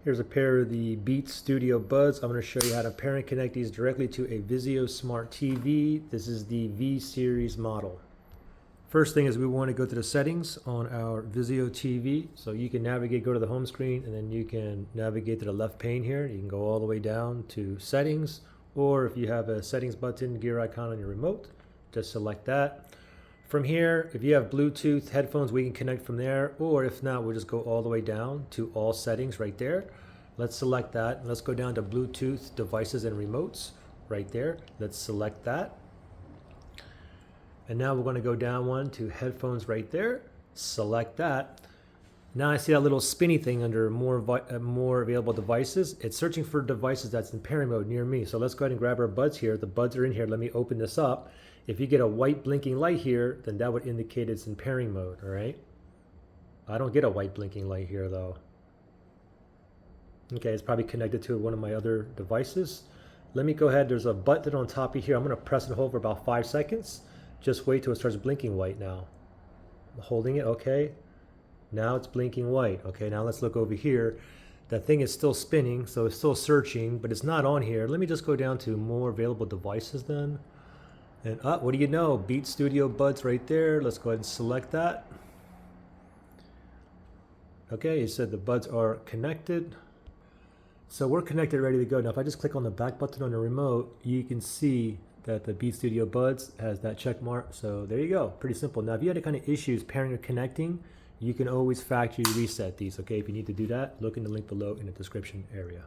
Here's a pair of the Beats Studio Buds. I'm going to show you how to pair and connect these directly to a Vizio Smart TV. This is the V series model. First thing is we want to go to the settings on our Vizio TV. So you can navigate, go to the home screen, and then you can navigate to the left pane here. You can go all the way down to settings, or if you have a settings button, gear icon on your remote, just select that. From here, if you have Bluetooth headphones, we can connect from there, or if not, we'll just go all the way down to all settings right there. Let's select that. Let's go down to Bluetooth devices and remotes right there. Let's select that. And now we're going to go down one to headphones right there. Select that. Now I see that little spinny thing under more available devices. It's searching for devices that's in pairing mode near me. So let's go ahead and grab our buds here. The buds are in here. Let me open this up. If you get a white blinking light here, then that would indicate it's in pairing mode, all right? I don't get a white blinking light here though. Okay, it's probably connected to one of my other devices. Let me go ahead, there's a button on top of here. I'm gonna press and hold for about 5 seconds. Just wait till it starts blinking white now. I'm holding it, okay. Now it's blinking white. Okay, now let's look over here. That thing is still spinning, so it's still searching, but it's not on here. Let me just go down to more available devices then. And what do you know? Beats Studio Buds right there. Let's go ahead and select that. Okay, it said the buds are connected. So we're connected, ready to go. Now if I just click on the back button on the remote, you can see that the Beats Studio Buds has that check mark. So there you go, pretty simple. Now if you had any kind of issues pairing or connecting, you can always factory reset these, okay? If you need to do that, look in the link below in the description area.